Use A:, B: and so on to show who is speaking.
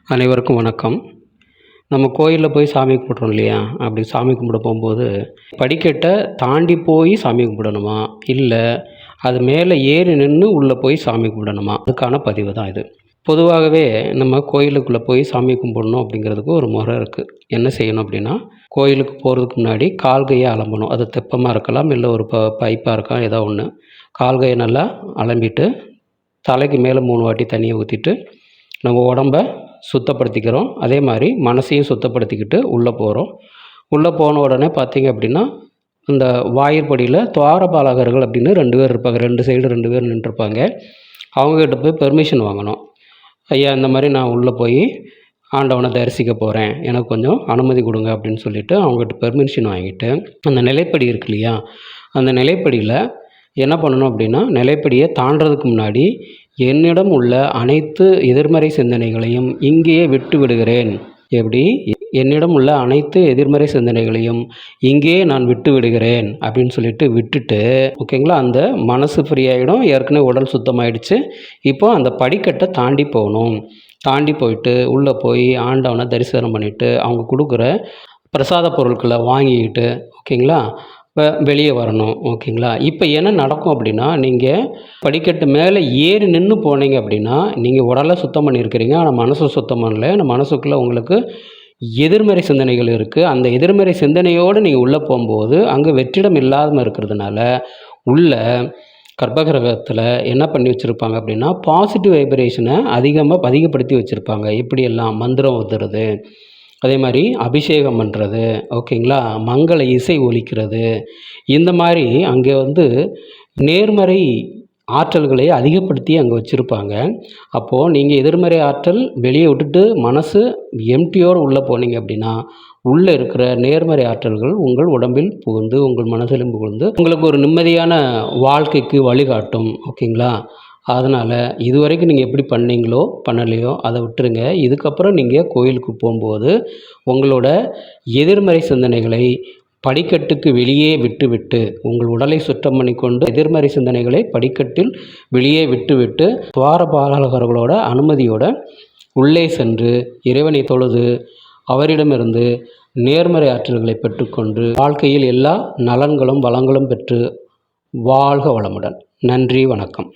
A: அனைவருக்கும் வணக்கம். நம்ம கோயிலில் போய் சாமி கும்பிட்றோம் இல்லையா? அப்படி சாமி கும்பிட போகும்போது படிக்கட்டை தாண்டி போய் சாமி கும்பிடணுமா? இல்லை அது மேலே ஏறி நின்று உள்ளே போய் சாமி கும்பிடணுமா? அதுக்கான பதிவு தான் இது. பொதுவாகவே நம்ம கோயிலுக்குள்ளே போய் சாமி கும்பிடணும் அப்படிங்கிறதுக்கு ஒரு முறை இருக்குது. என்ன செய்யணும் அப்படின்னா, கோயிலுக்கு போகிறதுக்கு முன்னாடி கால் கையை அலம்பணும். அது தெப்பமாக இருக்கலாம், இல்லை ஒரு பைப்பாக இருக்கலாம், ஏதோ ஒன்று. கால் கையை நல்லா அலம்பிட்டு தலைக்கு மேலே 3 வாட்டி தண்ணியை ஊற்றிட்டு நம்ம உடம்ப சுத்தப்படுத்திக்கிறோம். அதே மாதிரி மனசையும் சுத்தப்படுத்திக்கிட்டு உள்ளே போகிறோம். உள்ளே போன உடனே பார்த்திங்க அப்படின்னா, இந்த வாயிற்படியில் துவாரபாலகர்கள் அப்படின்னு 2 பேர் இருப்பாங்க. 2 சைடு 2 பேர் நின்றுருப்பாங்க. அவங்கக்கிட்ட போய் பெர்மிஷன் வாங்கணும். ஐயா, இந்த மாதிரி நான் உள்ளே போய் ஆண்டவனை தரிசிக்க போகிறேன், எனக்கு கொஞ்சம் அனுமதி கொடுங்க அப்படின்னு சொல்லிவிட்டு அவங்ககிட்ட பெர்மிஷன் வாங்கிட்டு, அந்த நிலைப்படி இருக்கு இல்லையா? அந்த நிலைப்படியில் என்ன பண்ணணும் அப்படின்னா, நிலைப்படியை தாண்டறதுக்கு முன்னாடி என்னிடம் உள்ள அனைத்து எதிர்மறை சிந்தனைகளையும் இங்கேயே விட்டு விடுகிறேன். எப்படி? என்னிடம் உள்ள அனைத்து எதிர்மறை சிந்தனைகளையும் இங்கேயே நான் விட்டு விடுகிறேன் அப்படின்னு சொல்லிட்டு விட்டுட்டு, ஓகேங்களா, அந்த மனசு ஃப்ரீ ஆகிடும். ஏற்கனவே உடல் சுத்தமாயிடுச்சு. இப்போ அந்த படிக்கட்டை தாண்டி போகணும். தாண்டி போயிட்டு உள்ளே போய் ஆண்டவனை தரிசனம் பண்ணிவிட்டு அவங்க கொடுக்குற பிரசாத பொருட்களை வாங்கிக்கிட்டு, ஓகேங்களா, வெளியே வரணும். ஓகேங்களா. இப்போ என்ன நடக்கும் அப்படின்னா, நீங்கள் படிக்கட்டு மேலே ஏறி நின்று போனீங்க அப்படின்னா, நீங்கள் உடலை சுத்தம் பண்ணியிருக்கிறீங்க, ஆனால் மனசை சுத்தம் பண்ணல. அந்த மனசுக்குள்ளே உங்களுக்கு எதிர்மறை சிந்தனைகள் இருக்குது. அந்த எதிர்மறை சிந்தனையோடு நீங்கள் உள்ளே போகும்போது அங்கே வெற்றிடம் இல்லாமல் இருக்கிறதுனால உள்ள கர்ப்பகிரகத்தில் என்ன பண்ணி வச்சுருப்பாங்க அப்படின்னா, பாசிட்டிவ் வைப்ரேஷனை அதிகப்படுத்தி வச்சுருப்பாங்க. எப்படியெல்லாம் மந்திரம் ஊதுறது, அதே மாதிரி அபிஷேகம் பண்ணுறது, ஓகேங்களா, மங்கள இசை ஒலிக்கிறது, இந்த மாதிரி அங்கே நேர்மறை ஆற்றல்களை அதிகப்படுத்தி அங்கே வச்சுருப்பாங்க. அப்போது நீங்கள் எதிர்மறை ஆற்றல் வெளியே விட்டுட்டு மனசு எம்டியோடு உள்ளே போனீங்க அப்படின்னா, உள்ளே இருக்கிற நேர்மறை ஆற்றல்கள் உங்கள் உடம்பில் புகுந்து உங்கள் மனசிலும் புகுந்து உங்களுக்கு ஒரு நிம்மதியான வாழ்க்கைக்கு வழிகாட்டும். ஓகேங்களா. அதனால் இதுவரைக்கும் நீங்கள் எப்படி பண்ணீங்களோ பண்ணலையோ அதை விட்டுருங்க. இதுக்கப்புறம் நீங்கள் கோயிலுக்கு போகும்போது உங்களோட எதிர்மறை சிந்தனைகளை படிக்கட்டுக்கு வெளியே விட்டுவிட்டு உங்கள் உடலை சுத்தம் பண்ணிக்கொண்டு எதிர்மறை சிந்தனைகளை படிக்கட்டில் வெளியே விட்டுவிட்டு துவாரபாலகர்களோட அனுமதியோட உள்ளே சென்று இறைவனை தொழுது அவரிடமிருந்து நேர்மறை ஆற்றல்களை பெற்றுக்கொண்டு வாழ்க்கையில் எல்லா நலன்களும் வளங்களும் பெற்று வாழ்க வளமுடன். நன்றி, வணக்கம்.